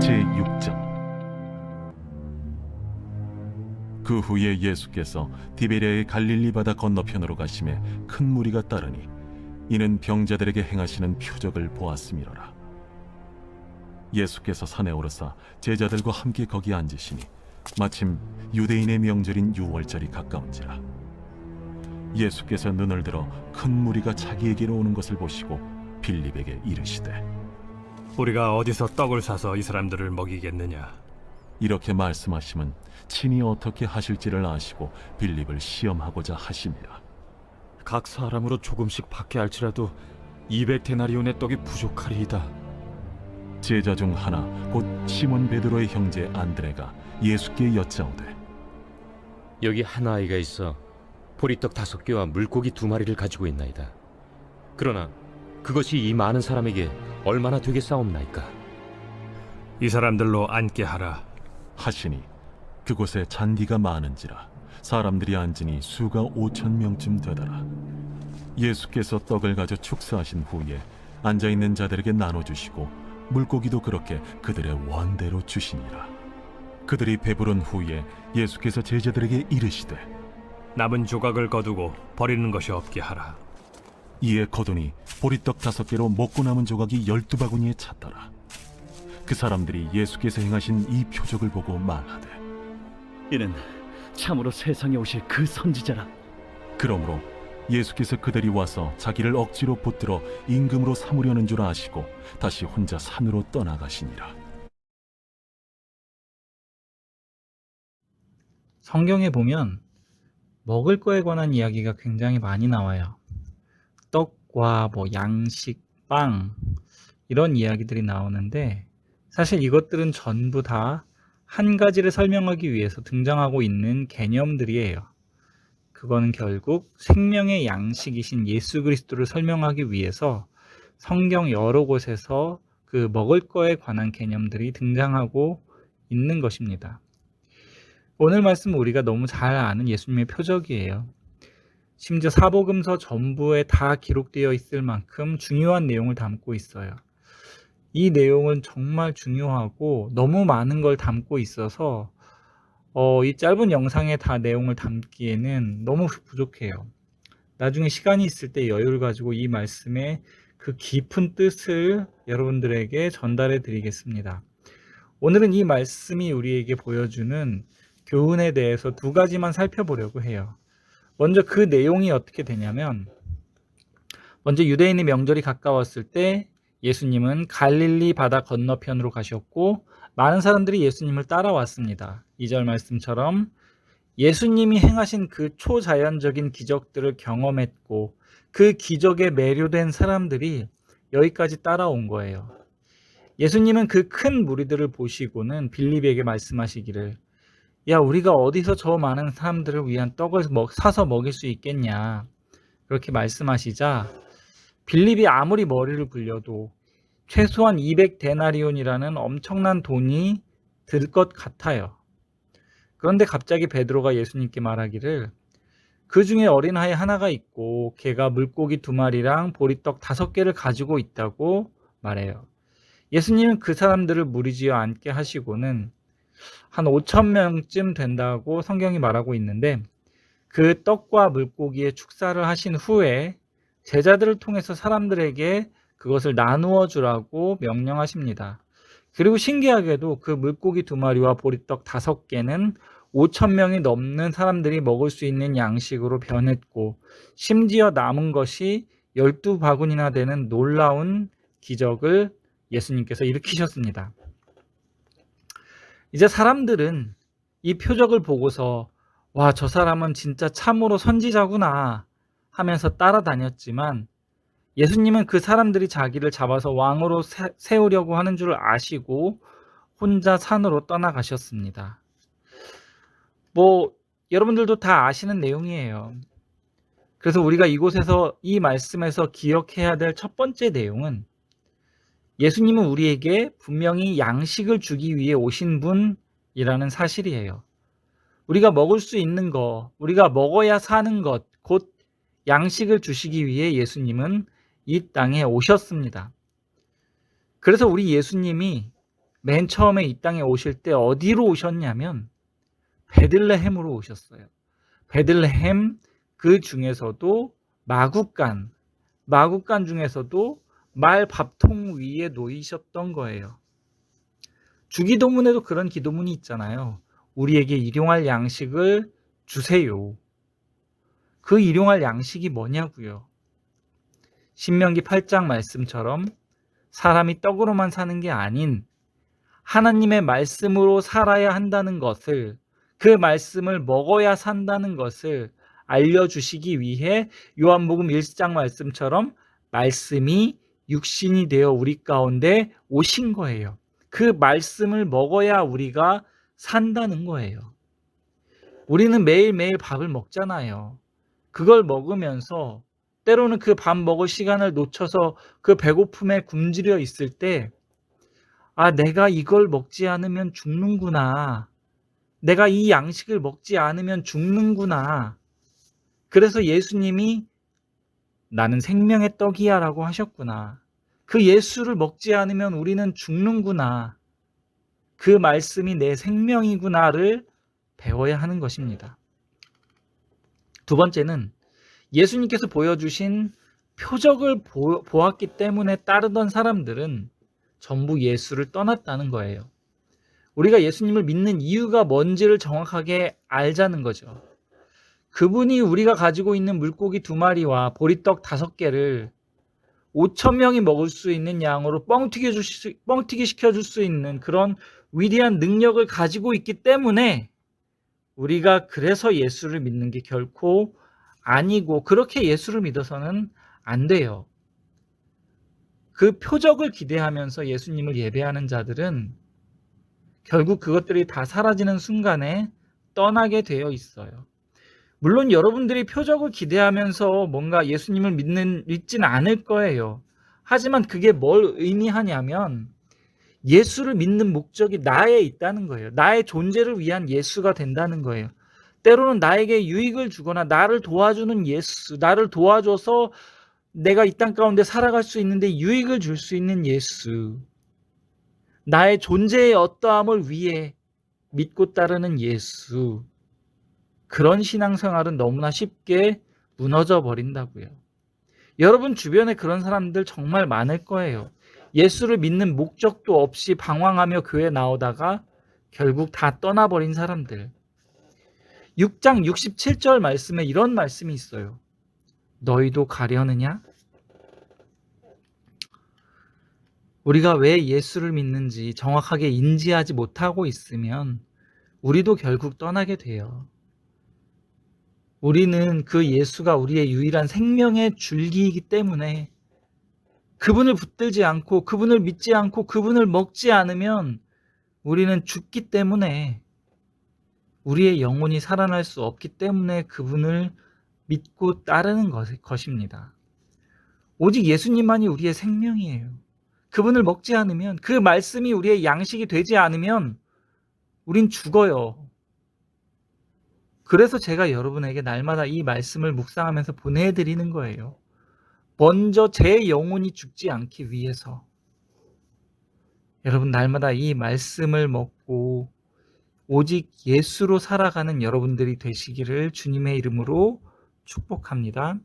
제6장. 그 후에 예수께서 디베랴의 갈릴리 바다 건너편으로 가심에 큰 무리가 따르니 이는 병자들에게 행하시는 표적을 보았음이로라. 예수께서 산에 오르사 제자들과 함께 거기 앉으시니 마침 유대인의 명절인 유월절이 가까운지라. 예수께서 눈을 들어 큰 무리가 자기에게로 오는 것을 보시고 빌립에게 이르시되 우리가 어디서 떡을 사서 이 사람들을 먹이겠느냐? 이렇게 말씀하심은 친히 어떻게 하실지를 아시고 빌립을 시험하고자 하심이라. 각 사람으로 조금씩 받게 할지라도 200데나리온의 떡이 부족하리이다. 제자 중 하나 곧 시몬 베드로의 형제 안드레가 예수께 여짜오되 여기 한 아이가 있어 보리떡 5개와 물고기 2마리를 가지고 있나이다. 그러나 그것이 이 많은 사람에게 얼마나 되겠사옵나이까? 이 사람들로 앉게 하라. 하시니 그곳에 잔디가 많은지라 사람들이 앉으니 수가 5,000명쯤 되더라. 예수께서 떡을 가져 축사하신 후에 앉아있는 자들에게 나눠주시고 물고기도 그렇게 그들의 원대로 주시니라. 그들이 배부른 후에 예수께서 제자들에게 이르시되 남은 조각을 거두고 버리는 것이 없게 하라. 이에 거두니 보리떡 5개로 먹고 남은 조각이 12바구니에 찼더라. 그 사람들이 예수께서 행하신 이 표적을 보고 말하되 이는 참으로 세상에 오실 그 선지자라. 그러므로 예수께서 그들이 와서 자기를 억지로 붙들어 임금으로 삼으려는 줄 아시고 다시 혼자 산으로 떠나가시니라. 성경에 보면 먹을 거에 관한 이야기가 굉장히 많이 나와요. 떡과 양식, 빵 이런 이야기들이 나오는데 사실 이것들은 전부 다 한 가지를 설명하기 위해서 등장하고 있는 개념들이에요. 그거는 결국 생명의 양식이신 예수 그리스도를 설명하기 위해서 성경 여러 곳에서 그 먹을 거에 관한 개념들이 등장하고 있는 것입니다. 오늘 말씀은 우리가 너무 잘 아는 예수님의 표적이에요. 심지어 사복음서 전부에 다 기록되어 있을 만큼 중요한 내용을 담고 있어요. 이 내용은 정말 중요하고 너무 많은 걸 담고 있어서 이 짧은 영상에 다 내용을 담기에는 너무 부족해요. 나중에 시간이 있을 때 여유를 가지고 이 말씀의 그 깊은 뜻을 여러분들에게 전달해 드리겠습니다. 오늘은 이 말씀이 우리에게 보여주는 교훈에 대해서 2가지만 살펴보려고 해요. 먼저 그 내용이 어떻게 되냐면, 먼저 유대인의 명절이 가까웠을 때 예수님은 갈릴리 바다 건너편으로 가셨고 많은 사람들이 예수님을 따라왔습니다. 2절 말씀처럼 예수님이 행하신 그 초자연적인 기적들을 경험했고 그 기적에 매료된 사람들이 여기까지 따라온 거예요. 예수님은 그 큰 무리들을 보시고는 빌립에게 말씀하시기를 야, 우리가 어디서 저 많은 사람들을 위한 떡을 사서 먹일 수 있겠냐, 그렇게 말씀하시자 빌립이 아무리 머리를 굴려도 최소한 200데나리온이라는 엄청난 돈이 들 것 같아요. 그런데 갑자기 베드로가 예수님께 말하기를 그 중에 어린아이 하나가 있고 걔가 물고기 2마리랑 보리떡 5개를 가지고 있다고 말해요. 예수님은 그 사람들을 무리지어 앉게 하시고는 한 5,000명쯤 된다고 성경이 말하고 있는데 그 떡과 물고기의 축사를 하신 후에 제자들을 통해서 사람들에게 그것을 나누어 주라고 명령하십니다. 그리고 신기하게도 그 물고기 2마리와 보리떡 5개는 5,000명이 넘는 사람들이 먹을 수 있는 양식으로 변했고 심지어 남은 것이 12바구니나 되는 놀라운 기적을 예수님께서 일으키셨습니다. 이제 사람들은 이 표적을 보고서 와, 저 사람은 진짜 참으로 선지자구나 하면서 따라다녔지만 예수님은 그 사람들이 자기를 잡아서 왕으로 세우려고 하는 줄 아시고 혼자 산으로 떠나가셨습니다. 여러분들도 다 아시는 내용이에요. 그래서 우리가 이곳에서 이 말씀에서 기억해야 될 첫 번째 내용은 예수님은 우리에게 분명히 양식을 주기 위해 오신 분이라는 사실이에요. 우리가 먹을 수 있는 것, 우리가 먹어야 사는 것, 곧 양식을 주시기 위해 예수님은 이 땅에 오셨습니다. 그래서 우리 예수님이 맨 처음에 이 땅에 오실 때 어디로 오셨냐면 베들레헴으로 오셨어요. 베들레헴, 그 중에서도 마구간 중에서도 말 밥통 위에 놓이셨던 거예요. 주기도문에도 그런 기도문이 있잖아요. 우리에게 일용할 양식을 주세요. 그 일용할 양식이 뭐냐고요? 신명기 8장 말씀처럼 사람이 떡으로만 사는 게 아닌 하나님의 말씀으로 살아야 한다는 것을, 그 말씀을 먹어야 산다는 것을 알려주시기 위해 요한복음 1장 말씀처럼 말씀이 육신이 되어 우리 가운데 오신 거예요. 그 말씀을 먹어야 우리가 산다는 거예요. 우리는 매일매일 밥을 먹잖아요. 그걸 먹으면서 때로는 그 밥 먹을 시간을 놓쳐서 그 배고픔에 굶주려 있을 때, 아, 내가 이걸 먹지 않으면 죽는구나. 내가 이 양식을 먹지 않으면 죽는구나. 그래서 예수님이 나는 생명의 떡이야 라고 하셨구나. 그 예수를 먹지 않으면 우리는 죽는구나. 그 말씀이 내 생명이구나를 배워야 하는 것입니다. 두 번째는 예수님께서 보여주신 표적을 보았기 때문에 따르던 사람들은 전부 예수를 떠났다는 거예요. 우리가 예수님을 믿는 이유가 뭔지를 정확하게 알자는 거죠. 그분이 우리가 가지고 있는 물고기 2마리와 보리떡 5개를 5,000명이 먹을 수 있는 양으로 뻥튀기 시켜줄 수 있는 그런 위대한 능력을 가지고 있기 때문에 우리가 그래서 예수를 믿는 게 결코 아니고, 그렇게 예수를 믿어서는 안 돼요. 그 표적을 기대하면서 예수님을 예배하는 자들은 결국 그것들이 다 사라지는 순간에 떠나게 되어 있어요. 물론 여러분들이 표적을 기대하면서 뭔가 예수님을 믿진 않을 거예요. 하지만 그게 뭘 의미하냐면 예수를 믿는 목적이 나에 있다는 거예요. 나의 존재를 위한 예수가 된다는 거예요. 때로는 나에게 유익을 주거나 나를 도와주는 예수, 나를 도와줘서 내가 이 땅 가운데 살아갈 수 있는데 유익을 줄 수 있는 예수, 나의 존재의 어떠함을 위해 믿고 따르는 예수, 그런 신앙생활은 너무나 쉽게 무너져 버린다고요. 여러분 주변에 그런 사람들 정말 많을 거예요. 예수를 믿는 목적도 없이 방황하며 교회 나오다가 결국 다 떠나버린 사람들. 6장 67절 말씀에 이런 말씀이 있어요. 너희도 가려느냐? 우리가 왜 예수를 믿는지 정확하게 인지하지 못하고 있으면 우리도 결국 떠나게 돼요. 우리는 그 예수가 우리의 유일한 생명의 줄기이기 때문에 그분을 붙들지 않고 그분을 믿지 않고 그분을 먹지 않으면 우리는 죽기 때문에, 우리의 영혼이 살아날 수 없기 때문에 그분을 믿고 따르는 것입니다. 오직 예수님만이 우리의 생명이에요. 그분을 먹지 않으면, 그 말씀이 우리의 양식이 되지 않으면 우린 죽어요. 그래서 제가 여러분에게 날마다 이 말씀을 묵상하면서 보내드리는 거예요. 먼저 제 영혼이 죽지 않기 위해서. 여러분 날마다 이 말씀을 먹고 오직 예수로 살아가는 여러분들이 되시기를 주님의 이름으로 축복합니다.